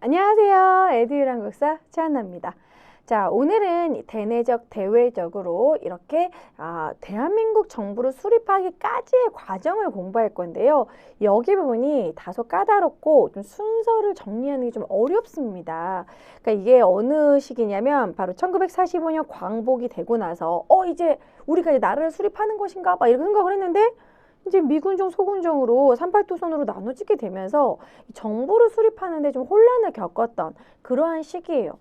안녕하세요. 에듀윌 국사 최한나입니다. 자, 오늘은 대내적, 대외적으로 이렇게 대한민국 정부를 수립하기까지의 과정을 공부할 건데요. 여기 부분이 다소 까다롭고 좀 순서를 정리하는 게 좀 어렵습니다. 그러니까 이게 어느 시기냐면 바로 1945년 광복이 되고 나서 이제 우리가 이제 나라를 수립하는 것인가 막 이렇게 생각을 했는데 이제 미군정, 소군정으로 38도선으로 나눠지게 되면서 정부를 수립하는데 좀 혼란을 겪었던 그러한 시기예요.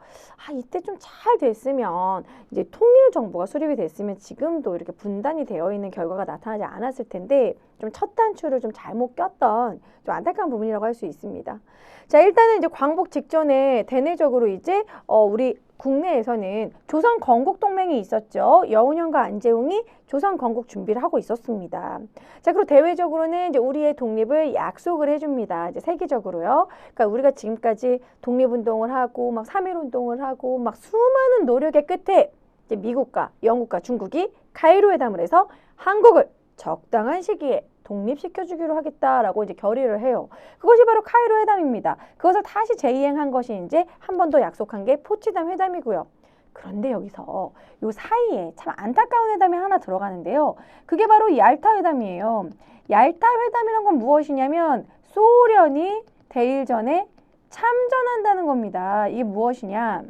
이때 좀 잘 됐으면 이제 통일 정부가 수립이 됐으면 지금도 이렇게 분단이 되어 있는 결과가 나타나지 않았을 텐데 좀 첫 단추를 좀 잘못 꼈던 좀 안타까운 부분이라고 할 수 있습니다. 자, 일단은 이제 광복 직전에 대내적으로 이제 우리 국내에서는 조선 건국 동맹이 있었죠. 여운형과 안재웅이 조선 건국 준비를 하고 있었습니다. 자, 그리고 대외적으로는 이제 우리의 독립을 약속을 해줍니다. 이제 세계적으로요. 그러니까 우리가 지금까지 독립운동을 하고 막 3.1운동을 하고 막 수많은 노력의 끝에 이제 미국과 영국과 중국이 카이로 회담을 해서 한국을 적당한 시기에 독립시켜주기로 하겠다라고 이제 결의를 해요. 그것이 바로 카이로 회담입니다. 그것을 다시 재이행한 것이 이제 한 번 더 약속한 게 포츠담 회담이고요. 그런데 여기서 요 사이에 참 안타까운 회담이 하나 들어가는데요. 그게 바로 얄타 회담이에요. 얄타 회담이란 건 무엇이냐면 소련이 대일전에 참전한다는 겁니다. 이게 무엇이냐?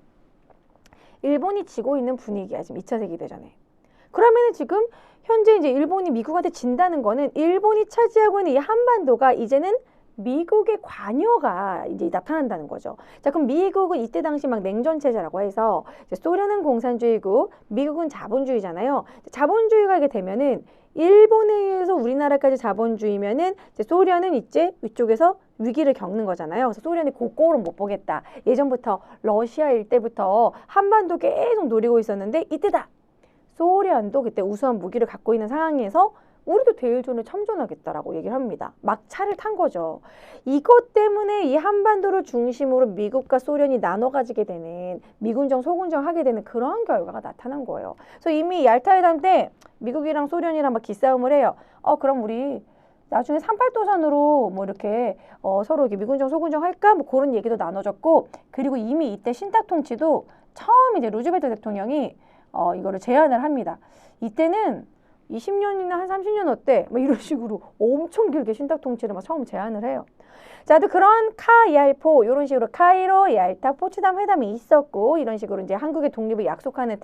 일본이 지고 있는 분위기야, 지금 2차 세계대전에. 그러면은 지금 현재 이제 일본이 미국한테 진다는 거는 일본이 차지하고 있는 이 한반도가 이제는 미국의 관여가 이제 나타난다는 거죠. 자, 그럼 미국은 이때 당시 막 냉전 체제라고 해서 이제 소련은 공산주의고 미국은 자본주의잖아요. 자본주의가 이게 되면은 일본에 의해서 우리나라까지 자본주의면은 이제 소련은 이제 위쪽에서 위기를 겪는 거잖아요. 그래서 소련이 그꼴은 못 보겠다. 예전부터 러시아일 때부터 한반도 계속 노리고 있었는데 이때다. 소련도 그때 우수한 무기를 갖고 있는 상황에서 우리도 대일전에 참전하겠다라고 얘기를 합니다. 막차를 탄 거죠. 이것 때문에 이 한반도를 중심으로 미국과 소련이 나눠 가지게 되는 미군정, 소군정 하게 되는 그러한 결과가 나타난 거예요. 그래서 이미 얄타회담 때 미국이랑 소련이랑 막 기싸움을 해요. 그럼 우리 나중에 38도선으로 뭐 이렇게 서로 이렇게 미군정, 소군정 할까? 뭐 그런 얘기도 나눠졌고, 그리고 이미 이때 신탁통치도 처음 이제 루즈벨트 대통령이 이거를 제안을 합니다. 이때는 20년이나 한 30년 어때? 뭐 이런 식으로 엄청 길게 신탁 통치를 막 처음 제안을 해요. 자, 또 그런 카이알포 이런 식으로 카이로, 얄타, 포츠담 회담이 있었고 이런 식으로 이제 한국의 독립을 약속하는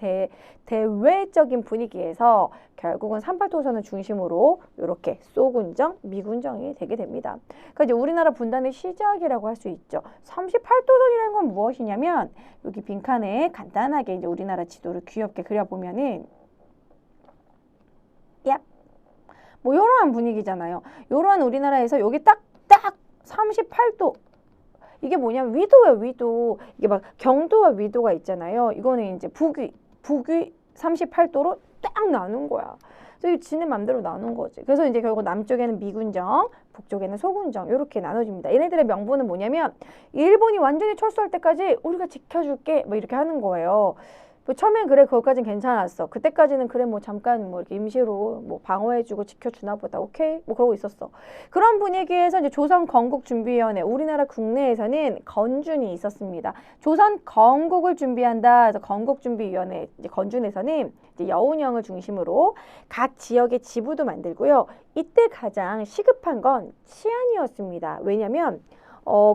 대외적인 분위기에서 결국은 38도선을 중심으로 이렇게 소군정, 미군정이 되게 됩니다. 그러니까 이제 우리나라 분단의 시작이라고 할 수 있죠. 38도선이라는 건 무엇이냐면 여기 빈칸에 간단하게 이제 우리나라 지도를 귀엽게 그려보면은 뭐 이러한 분위기잖아요. 이러한 우리나라에서 여기 딱 38도 이게 뭐냐면 위도예요. 위도. 이게 막 경도와 위도가 있잖아요. 이거는 이제 북위 38도로 딱 나눈 거야. 그래서 지네 맘대로 나눈 거지. 그래서 이제 결국 남쪽에는 미군정, 북쪽에는 소군정 이렇게 나눠집니다. 얘네들의 명분은 뭐냐면 일본이 완전히 철수할 때까지 우리가 지켜줄게 뭐 이렇게 하는 거예요. 뭐 처음엔 그래 그것까진 괜찮았어. 그때까지는 그래 뭐 잠깐 뭐 이렇게 임시로 뭐 방어해주고 지켜주나 보다. 오케이 뭐 그러고 있었어. 그런 분위기에서 이제 조선 건국준비위원회 우리나라 국내에서는 건준이 있었습니다. 조선 건국을 준비한다. 그래서 건국준비위원회 이제 건준에서는 이제 여운형을 중심으로 각 지역의 지부도 만들고요. 이때 가장 시급한 건 치안이었습니다. 왜냐면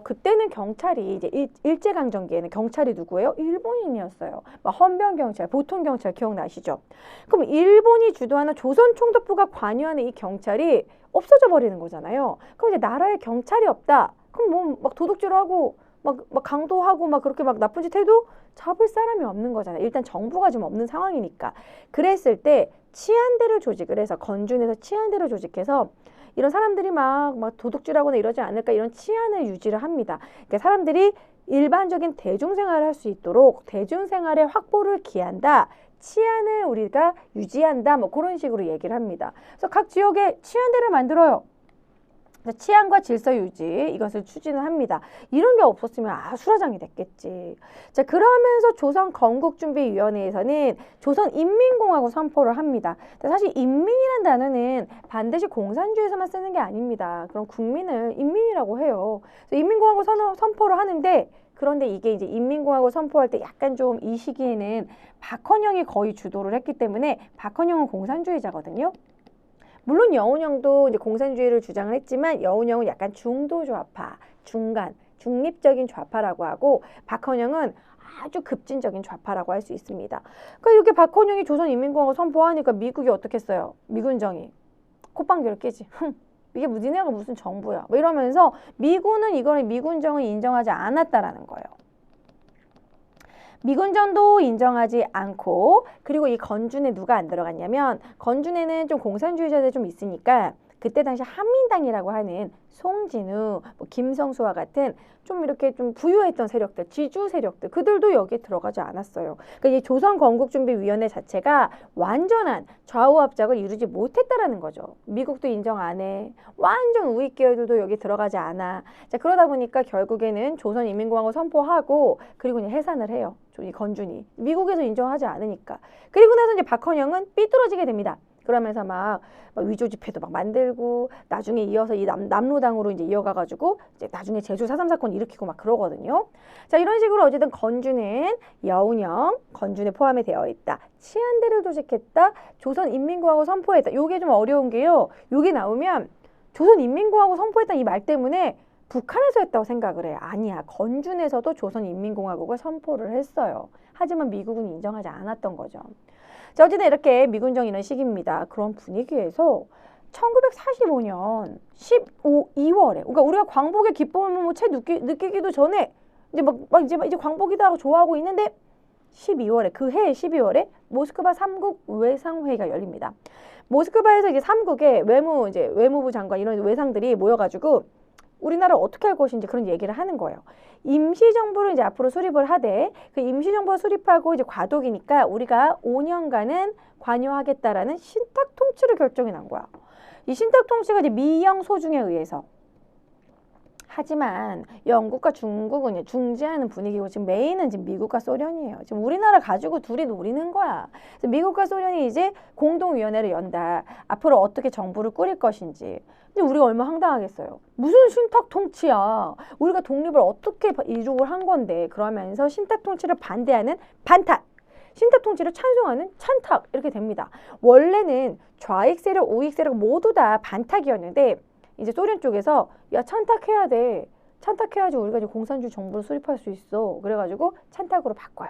그때는 경찰이 이제 일제강점기에는 경찰이 누구예요? 일본인이었어요. 막 헌병경찰, 보통경찰 기억나시죠? 그럼 일본이 주도하는 조선총독부가 관여하는 이 경찰이 없어져 버리는 거잖아요. 그럼 이제 나라에 경찰이 없다. 그럼 뭐 막 도둑질하고 막 강도하고 막 그렇게 막 나쁜 짓 해도 잡을 사람이 없는 거잖아요. 일단 정부가 좀 없는 상황이니까. 그랬을 때 치안대를 조직을 해서 건준에서 치안대를 조직해서 이런 사람들이 막 도둑질하거나 이러지 않을까 이런 치안을 유지를 합니다. 그러니까 사람들이 일반적인 대중생활을 할 수 있도록 대중생활의 확보를 기한다. 치안을 우리가 유지한다. 뭐 그런 식으로 얘기를 합니다. 그래서 각 지역에 치안대를 만들어요. 치안과 질서 유지 이것을 추진을 합니다. 이런 게 없었으면 아수라장이 됐겠지. 자, 그러면서 조선 건국준비위원회에서는 조선인민공화국 선포를 합니다. 사실 인민이란 단어는 반드시 공산주의에서만 쓰는 게 아닙니다. 그럼 국민을 인민이라고 해요. 인민공화국 선포를 하는데 그런데 이게 이제 인민공화국 선포할 때 약간 좀 이 시기에는 박헌영이 거의 주도를 했기 때문에 박헌영은 공산주의자거든요. 물론 여운형도 이제 공산주의를 주장을 했지만 여운형은 약간 중도 좌파, 중간, 중립적인 좌파라고 하고 박헌영은 아주 급진적인 좌파라고 할 수 있습니다. 그러니까 이렇게 박헌영이 조선인민공화국 선포하니까 미국이 어떻게 했어요? 미군정이 콧방귀를 뀌지. 이게 니네가 무슨 정부야? 뭐 이러면서 미군은 이거를 미군정을 인정하지 않았다라는 거예요. 미군정도 인정하지 않고 그리고 이 건준에 누가 안 들어갔냐면 건준에는 좀 공산주의자들 좀 있으니까 그때 당시 한민당이라고 하는 송진우, 뭐 김성수와 같은 좀 이렇게 좀 부유했던 세력들, 지주 세력들 그들도 여기에 들어가지 않았어요. 그러니까 이 조선건국준비위원회 자체가 완전한 좌우 합작을 이루지 못했다라는 거죠. 미국도 인정 안 해. 완전 우익 계열들도 여기 들어가지 않아. 자, 그러다 보니까 결국에는 조선인민공화국 선포하고 그리고 그냥 해산을 해요. 이 건준이 미국에서 인정하지 않으니까. 그리고 나서 이제 박헌영은 삐뚤어지게 됩니다. 그러면서 막 위조 지폐도 막 만들고 나중에 이어서 이 남로당으로 이제 이어가가지고 이제 나중에 제주 4.3 사건 일으키고 막 그러거든요. 자, 이런 식으로 어쨌든 건준은 여운형, 건준에 포함이 되어 있다. 치안대를 조직했다. 조선인민공화국 선포했다. 요게 좀 어려운 게요. 요게 나오면 조선인민공화국 선포했다 이 말 때문에 북한에서 했다고 생각을 해요. 아니야. 건준에서도 조선인민공화국을 선포를 했어요. 하지만 미국은 인정하지 않았던 거죠. 자, 어쨌든 이렇게 미군정 이런 시기입니다. 그런 분위기에서 1945년 2월에 그러니까 우리가 광복의 기쁨을 뭐 채 느끼기도 전에 이제 광복이다 좋아하고 있는데 12월에 그 해 12월에 모스크바 3국 외상회의가 열립니다. 모스크바에서 이제 3국의 외무부 장관 이런 외상들이 모여가지고 우리나라를 어떻게 할 것인지 그런 얘기를 하는 거예요. 임시정부를 이제 앞으로 수립을 하되 그 임시정부를 수립하고 이제 과도기니까 우리가 5년간은 관여하겠다라는 신탁통치를 결정이 난 거야. 이 신탁통치가 이제 미영 소중에 의해서 하지만 영국과 중국은 중재하는 분위기고 지금 메인은 지금 미국과 소련이에요. 지금 우리나라 가지고 둘이 노리는 거야. 그래서 미국과 소련이 이제 공동위원회를 연다. 앞으로 어떻게 정부를 꾸릴 것인지. 근데 우리가 얼마나 황당하겠어요. 무슨 신탁 통치야. 우리가 독립을 어떻게 이룩을 한 건데. 그러면서 신탁 통치를 반대하는 반탁. 신탁 통치를 찬송하는 찬탁. 이렇게 됩니다. 원래는 좌익 세력, 우익 세력 모두 다 반탁이었는데 이제 소련 쪽에서 야 찬탁해야 돼. 찬탁해야지 우리가 이제 공산주의 정부를 수립할 수 있어. 그래가지고 찬탁으로 바꿔요.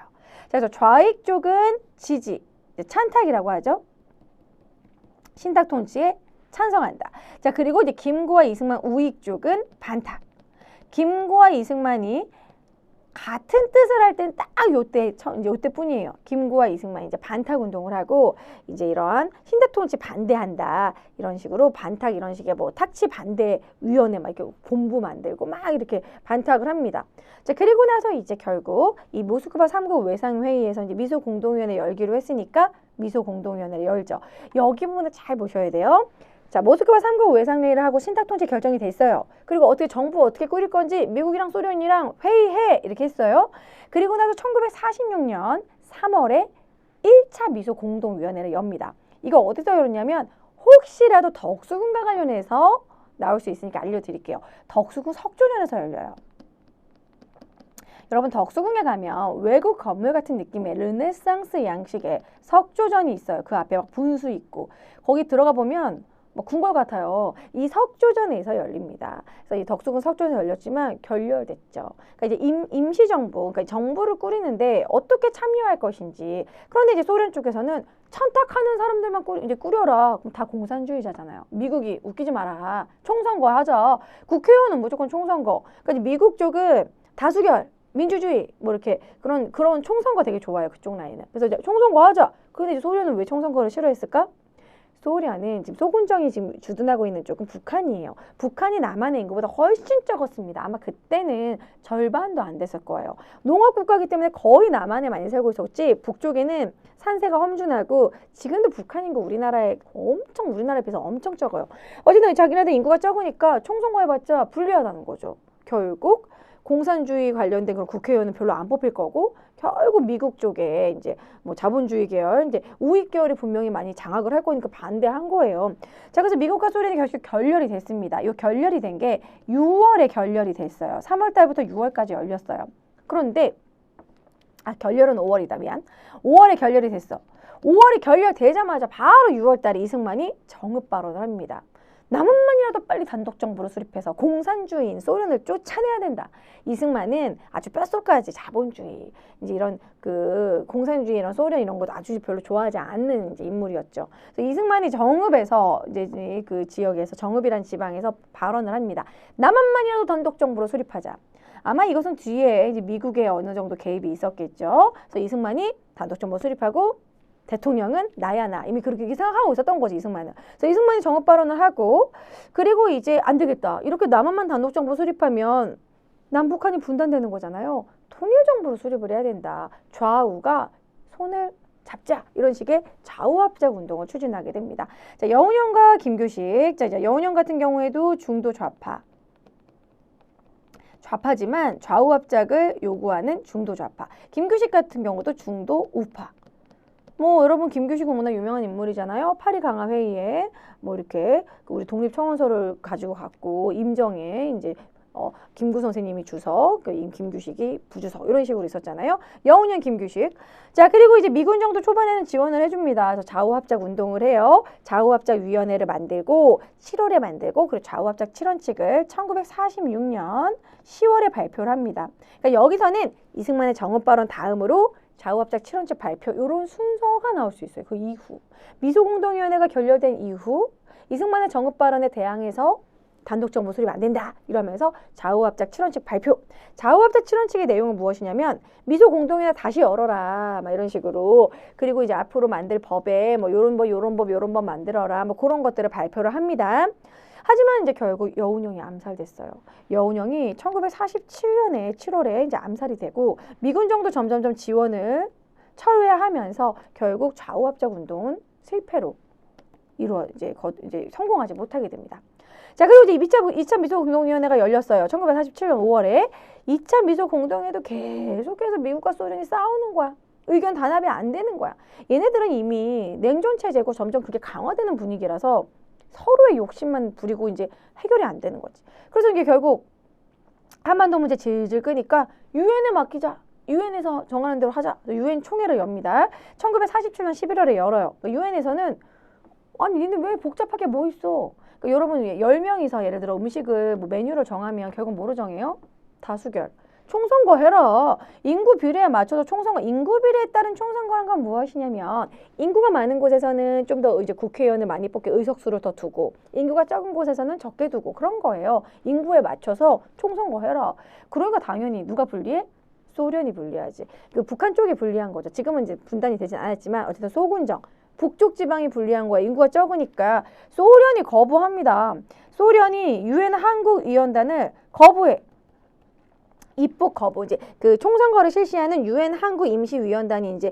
자, 그래서 좌익 쪽은 지지, 찬탁이라고 하죠. 신탁 통치에 찬성한다. 자, 그리고 이제 김구와 이승만 우익 쪽은 반탁. 김구와 이승만이 같은 뜻을 할 때는 딱 요때뿐이에요. 김구와 이승만이 이제 반탁 운동을 하고 이제 이런 신탁 통치 반대한다 이런 식으로 반탁 이런 식의 뭐 탁치 반대 위원회 막 이렇게 본부 만들고 막 이렇게 반탁을 합니다. 자, 그리고 나서 이제 결국 이 모스크바 3국 외상회의에서 이제 미소 공동위원회 열기로 했으니까 미소 공동위원회를 열죠. 여기 부분을 잘 보셔야 돼요. 자, 모스크바 3국 외상회의를 하고 신탁통치 결정이 됐어요. 그리고 어떻게 정부 어떻게 꾸릴 건지 미국이랑 소련이랑 회의해 이렇게 했어요. 그리고 나서 1946년 3월에 1차 미소 공동위원회를 엽니다. 이거 어디서 열었냐면 혹시라도 덕수궁과 관련해서 나올 수 있으니까 알려드릴게요. 덕수궁 석조전에서 열려요. 여러분 덕수궁에 가면 외국 건물 같은 느낌의 르네상스 양식의 석조전이 있어요. 그 앞에 막 분수 있고 거기 들어가 보면 뭐 궁궐 같아요. 이 석조전에서 열립니다. 그래서 이 덕수궁 석조전에서 열렸지만 결렬됐죠. 그러니까 이제 임시정부, 그러니까 정부를 꾸리는데 어떻게 참여할 것인지. 그런데 이제 소련 쪽에서는 찬탁하는 사람들만 이제 꾸려라. 그럼 다 공산주의자잖아요. 미국이 웃기지 마라. 총선거 하자. 국회의원은 무조건 총선거. 그러니까 미국 쪽은 다수결. 민주주의 뭐 이렇게 그런 총선거 되게 좋아요. 그쪽 라인은. 그래서 이제 총선거 하자. 근데 이제 소련은 왜 총선거를 싫어했을까? 소련은 지금 소군정이 지금 주둔하고 있는 쪽은 북한이에요. 북한이 남한의 인구보다 훨씬 적었습니다. 아마 그때는 절반도 안 됐을 거예요. 농업국가이기 때문에 거의 남한에 많이 살고 있었지 북쪽에는 산세가 험준하고 지금도 북한 인구 우리나라에 비해서 엄청 적어요. 어쨌든 자기네들 인구가 적으니까 총선거 해봤자 불리하다는 거죠. 결국 공산주의 관련된 그런 국회의원은 별로 안 뽑힐 거고 결국 미국 쪽에 이제 뭐 자본주의 계열, 이제 우익 계열이 분명히 많이 장악을 할 거니까 반대한 거예요. 자, 그래서 미국과 소련이 결국 결렬이 됐습니다. 이 결렬이 된 게 6월에 결렬이 됐어요. 3월 달부터 6월까지 열렸어요. 그런데 결렬은 5월이다. 미안. 5월에 결렬이 됐어. 5월이 결렬되자마자 바로 6월 달에 이승만이 정읍 발언을 합니다. 남한만이라도 빨리 단독 정부를 수립해서 공산주의인 소련을 쫓아내야 된다. 이승만은 아주 뼛속까지 자본주의, 이제 이런 그 공산주의 이런 소련 이런 것도 아주 별로 좋아하지 않는 이제 인물이었죠. 그래서 이승만이 정읍에서 이제 그 지역에서 정읍이란 지방에서 발언을 합니다. 남한만이라도 단독 정부를 수립하자. 아마 이것은 뒤에 이제 미국의 어느 정도 개입이 있었겠죠. 그래서 이승만이 단독 정부 수립하고 대통령은 나야 나. 이미 그렇게 생각하고 있었던 거지, 이승만은. 그래서 이승만이 정읍 발언을 하고, 그리고 이제 안 되겠다. 이렇게 남한만 단독 정부 수립하면 남북한이 분단되는 거잖아요. 통일 정부를 수립을 해야 된다. 좌우가 손을 잡자. 이런 식의 좌우합작 운동을 추진하게 됩니다. 자, 여운형과 김규식. 자, 이제 여운형 같은 경우에도 중도 좌파. 좌파지만 좌우합작을 요구하는 중도 좌파. 김규식 같은 경우도 중도 우파. 뭐 여러분 김규식은 워낙 유명한 인물이잖아요. 파리 강화 회의에 뭐 이렇게 우리 독립청원서를 가지고 갔고 임정에 이제 김구 선생님이 주석, 김규식이 부주석 이런 식으로 있었잖아요. 여운형 김규식. 자, 그리고 이제 미군 정도 초반에는 지원을 해줍니다. 그래서 좌우합작 운동을 해요. 좌우합작위원회를 만들고 7월에 만들고 그리고 좌우합작 7원칙을 1946년 10월에 발표를 합니다. 그러니까 여기서는 이승만의 정읍 발언 다음으로 좌우합작 7원칙 발표 이런 순서가 나올 수 있어요. 그 이후 미소공동위원회가 결렬된 이후 이승만의 정읍 발언에 대항해서 단독정부 수립 안 된다 이러면서 좌우합작 7원칙 발표. 좌우합작 7원칙의 내용은 무엇이냐면 미소공동위원회 다시 열어라 막 이런 식으로. 그리고 이제 앞으로 만들 법에 뭐 요런 법 만들어라 뭐 그런 것들을 발표를 합니다. 하지만 이제 결국 여운형이 암살됐어요. 여운형이 1947년에 7월에 이제 암살이 되고 미군 정도 점점점 지원을 철회하면서 결국 좌우합작 운동은 실패로 이제 성공하지 못하게 됩니다. 자, 그리고 이제 2차 미소공동위원회가 열렸어요. 1947년 5월에 2차 미소공동회도 계속해서 미국과 소련이 싸우는 거야. 의견 단합이 안 되는 거야. 얘네들은 이미 냉전체제고 점점 그게 강화되는 분위기라서 서로의 욕심만 부리고 이제 해결이 안 되는 거지. 그래서 이게 결국 한반도 문제 질질 끄니까 유엔에 맡기자. 유엔에서 정하는 대로 하자. 유엔 총회를 엽니다. 1947년 11월에 열어요. 유엔에서는 아니 얘네 왜 복잡하게 뭐 있어. 그러니까 여러분 10명이서 예를 들어 음식을 뭐 메뉴를 정하면 결국 뭐로 정해요? 다수결. 총선거 해라. 인구 비례에 맞춰서 총선거, 인구 비례에 따른 총선거란 건 무엇이냐면 인구가 많은 곳에서는 좀 더 이제 국회의원을 많이 뽑게 의석수를 더 두고 인구가 적은 곳에서는 적게 두고 그런 거예요. 인구에 맞춰서 총선거 해라. 그러니까 당연히 누가 불리해? 소련이 불리하지. 그 북한 쪽이 불리한 거죠. 지금은 이제 분단이 되진 않았지만 어쨌든 소군정. 북쪽 지방이 불리한 거야. 인구가 적으니까 소련이 거부합니다. 소련이 유엔 한국위원단을 거부해. 입국 거부. 이제 그 총선거를 실시하는 유엔 한국임시위원단이 이제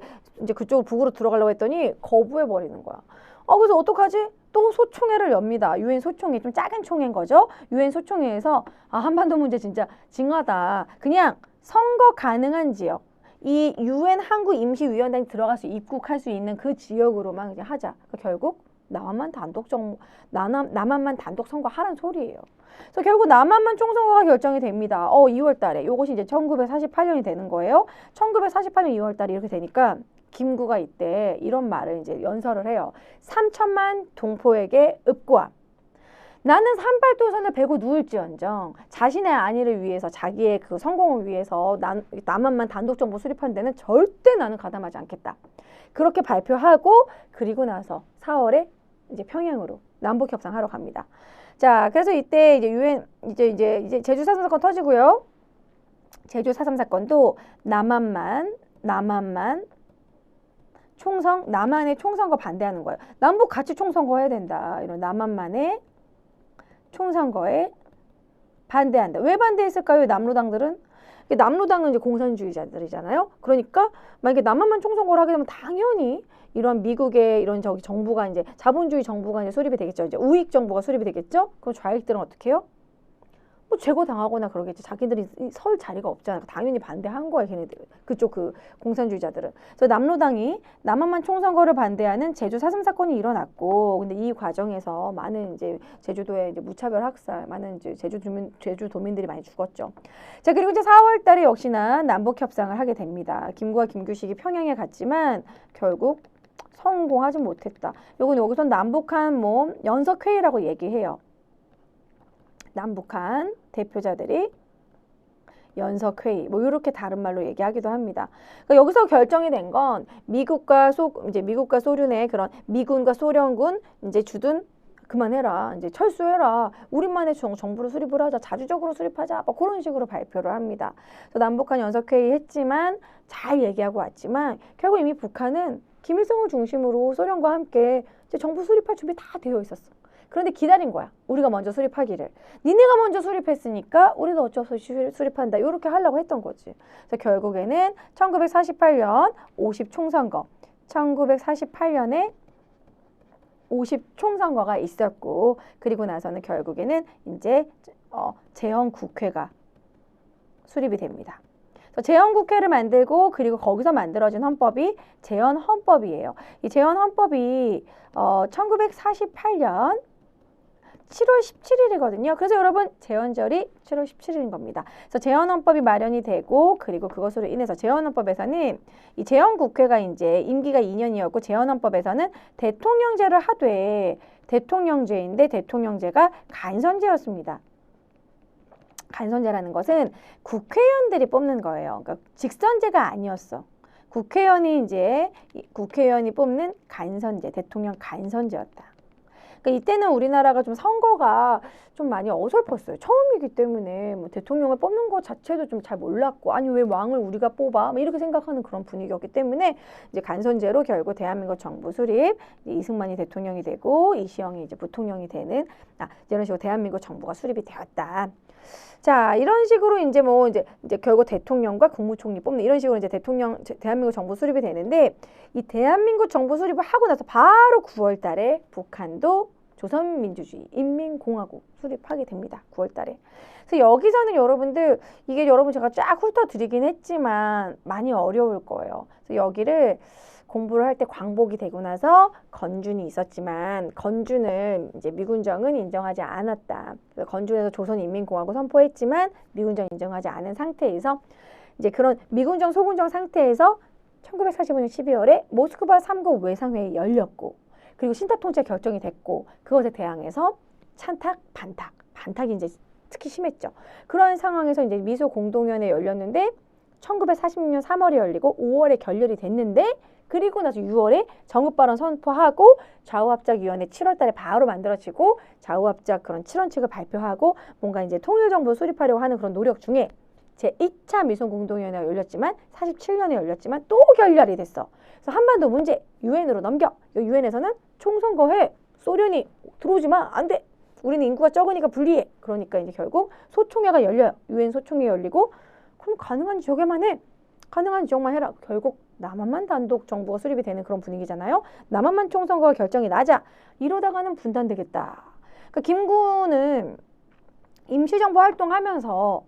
그쪽 북으로 들어가려고 했더니 거부해 버리는 거야. 그래서 어떡하지? 또 소총회를 엽니다. 유엔 소총회, 좀 작은 총회인 거죠. 유엔 소총회에서 한반도 문제 진짜 징하다. 그냥 선거 가능한 지역. 이 유엔 한국임시위원단이 들어갈 수 입국할 수 있는 그 지역으로만 이제 하자. 그러니까 결국 남한만 단독 선거하란 소리예요. 그래서 결국 남한만 총선거가 결정이 됩니다. 2월 달에. 요것이 이제 1948년이 되는 거예요. 1948년 2월 달에 이렇게 되니까 김구가 이때 이런 말을 이제 연설을 해요. 3천만 동포에게 읍고함. 나는 산발도선을 베고 누울지언정 자신의 안위를 위해서 자기의 그 성공을 위해서 남한만 단독 정부 수립하는 데는 절대 나는 가담하지 않겠다. 그렇게 발표하고 그리고 나서 4월에 이제 평양으로 남북 협상하러 갑니다. 자, 그래서 이때 이제 유엔 이제 제주 4.3 사건 터지고요. 제주 4.3 사건도 남한만 남한의 총선거 반대하는 거예요. 남북 같이 총선거 해야 된다. 이런 남한만의 총선거에 반대한다. 왜 반대했을까요? 남로당들은? 남로당은 이제 공산주의자들이잖아요. 그러니까 만약에 남한만 총선거를 하게 되면 당연히 이런 미국의 이런 정부가 이제 자본주의 정부가 이제 수립이 되겠죠. 이제 우익 정부가 수립이 되겠죠. 그럼 좌익들은 어떻게 해요? 뭐 제거당하거나 그러겠지. 자기들이 설 자리가 없잖아. 당연히 반대한 거야, 걔네들. 그쪽 그 공산주의자들은. 그래서 남로당이 남한만 총선거를 반대하는 제주 4.3 사건이 일어났고, 근데 이 과정에서 많은 이제 제주도의 이제 무차별 학살, 많은 이제 제주도민들이 많이 죽었죠. 자, 그리고 이제 4월 달에 역시나 남북 협상을 하게 됩니다. 김구와 김규식이 평양에 갔지만 결국 성공하지 못했다. 요건 여기서 남북한 뭐 연석회의라고 얘기해요. 남북한 대표자들이 연석회의 뭐 이렇게 다른 말로 얘기하기도 합니다. 그러니까 여기서 결정이 된 건 미국과 소련의 그런 미군과 소련군 이제 주둔 그만해라. 이제 철수해라. 우리만의 정부를 수립을 하자. 자주적으로 수립하자. 뭐 그런 식으로 발표를 합니다. 그래서 남북한 연석회의 했지만 잘 얘기하고 왔지만 결국 이미 북한은 김일성을 중심으로 소련과 함께 이제 정부 수립할 준비 다 되어 있었어. 그런데 기다린 거야. 우리가 먼저 수립하기를. 니네가 먼저 수립했으니까 우리도 어쩔 수 없이 수립한다. 이렇게 하려고 했던 거지. 그래서 결국에는 1948년 50총선거. 1948년에 50총선거가 있었고 그리고 나서는 결국에는 이제 제헌국회가 수립이 됩니다. 제헌국회를 만들고 그리고 거기서 만들어진 헌법이 제헌헌법이에요. 이 제헌헌법이 1948년 7월 17일이거든요. 그래서 여러분 제헌절이 7월 17일인 겁니다. 그래서 제헌헌법이 마련이 되고 그리고 그것으로 인해서 제헌헌법에서는 이 제헌국회가 이제 임기가 2년이었고 제헌헌법에서는 대통령제를 하되 대통령제인데 대통령제가 간선제였습니다. 간선제라는 것은 국회의원들이 뽑는 거예요. 그러니까 직선제가 아니었어. 국회의원이 뽑는 간선제, 대통령 간선제였다. 그러니까 이때는 우리나라가 좀 선거가 좀 많이 어설펐어요. 처음이기 때문에 뭐 대통령을 뽑는 것 자체도 좀 잘 몰랐고 아니 왜 왕을 우리가 뽑아? 뭐 이렇게 생각하는 그런 분위기였기 때문에 이제 간선제로 결국 대한민국 정부 수립, 이승만이 대통령이 되고 이시영이 이제 부통령이 되는 이런 식으로 대한민국 정부가 수립이 되었다. 자, 이런 식으로 이제 결국 대통령과 국무총리 뽑는 이런 식으로 이제 대한민국 정부 수립이 되는데 이 대한민국 정부 수립을 하고 나서 바로 9월 달에 북한도 조선민주주의 인민공화국 수립하게 됩니다. 9월 달에. 그래서 여기서는 여러분들 이게 여러분 제가 쫙 훑어드리긴 했지만 많이 어려울 거예요. 그래서 여기를 공부를 할 때 광복이 되고 나서 건준이 있었지만 건준을 이제 미군정은 인정하지 않았다. 그래서 건준에서 조선인민공화국 선포했지만 미군정 인정하지 않은 상태에서 이제 그런 미군정 소군정 상태에서 1945년 12월에 모스크바 3국 외상회의 열렸고 그리고 신탁통치 결정이 됐고 그것에 대항해서 찬탁, 반탁이 이제 특히 심했죠. 그런 상황에서 이제 미소 공동위원회 열렸는데 1946년 3월에 열리고 5월에 결렬이 됐는데 그리고 나서 6월에 정읍발언 선포하고 좌우합작위원회 7월 달에 바로 만들어지고 좌우합작 그런 7원칙을 발표하고 뭔가 이제 통일정부 수립하려고 하는 그런 노력 중에 제2차 미소공동위원회가 열렸지만 47년에 열렸지만 또 결렬이 됐어. 그래서 한반도 문제 유엔으로 넘겨. 유엔에서는 총선거해. 소련이 들어오지만 안 돼. 우리는 인구가 적으니까 불리해. 그러니까 이제 결국 소총회가 열려요. 유엔 소총회 열리고 그럼 가능한 지역에만 해. 가능한 지역만 해라. 결국 남한만 단독 정부가 수립이 되는 그런 분위기잖아요. 남한만 총선거가 결정이 나자 이러다가는 분단되겠다. 그러니까 김구는 임시정부 활동하면서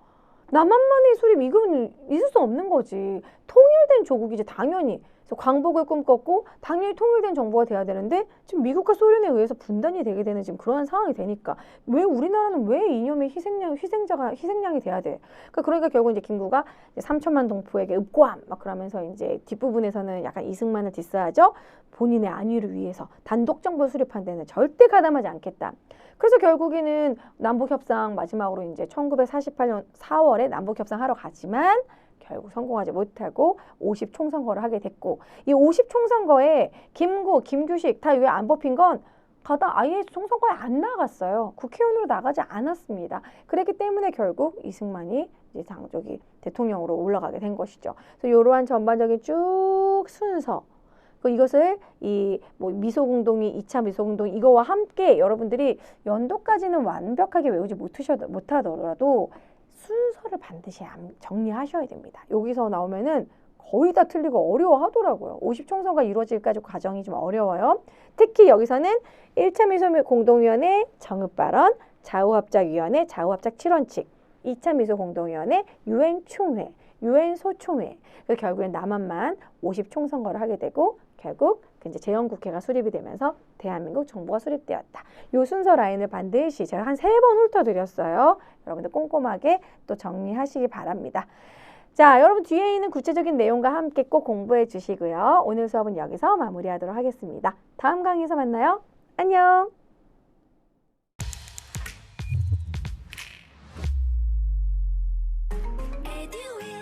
남한만의 수립 이건 있을 수 없는 거지. 통일된 조국이지 당연히. 그래서 광복을 꿈꿨고 당연히 통일된 정부가 돼야 되는데 지금 미국과 소련에 의해서 분단이 되게 되는 지금 그러한 상황이 되니까 왜 우리나라는 왜 이념의 희생양이 돼야 돼? 그러니까 결국 이제 김구가 이제 3천만 동포에게 읍고함 막 그러면서 이제 뒷부분에서는 약간 이승만을 디스하죠. 본인의 안위를 위해서 단독 정부 수립한 데는 절대 가담하지 않겠다. 그래서 결국에는 남북협상 마지막으로 이제 1948년 4월에 남북협상 하러 가지만 결국 성공하지 못하고 50총선거를 하게 됐고 이 50총선거에 김구, 김규식 다 왜 안 뽑힌 건 아예 총선거에 안 나갔어요. 국회의원으로 나가지 않았습니다. 그랬기 때문에 결국 이승만이 이제 대통령으로 올라가게 된 것이죠. 그래서 이러한 전반적인 쭉 순서 이것을 미소공동이 2차 미소공동 이거와 함께 여러분들이 연도까지는 완벽하게 외우지 못하더라도 순서를 반드시 정리하셔야 됩니다. 여기서 나오면은 거의 다 틀리고 어려워하더라고요. 50총선가 이루어질까지 과정이 좀 어려워요. 특히 여기서는 1차 미소공동위원회 정읍발언, 좌우합작위원회, 좌우합작 7원칙 2차 미소공동위원회, 유엔 총회, 유엔 소총회. 그래서 결국엔 남한만 50총선거를 하게 되고 결국 이제 재헌국회가 수립이 되면서 대한민국 정부가 수립되었다. 요 순서 라인을 반드시 제가 한 3번 훑어드렸어요. 여러분들 꼼꼼하게 또 정리하시기 바랍니다. 자, 여러분 뒤에 있는 구체적인 내용과 함께 꼭 공부해 주시고요. 오늘 수업은 여기서 마무리하도록 하겠습니다. 다음 강의에서 만나요. 안녕! 에듀윌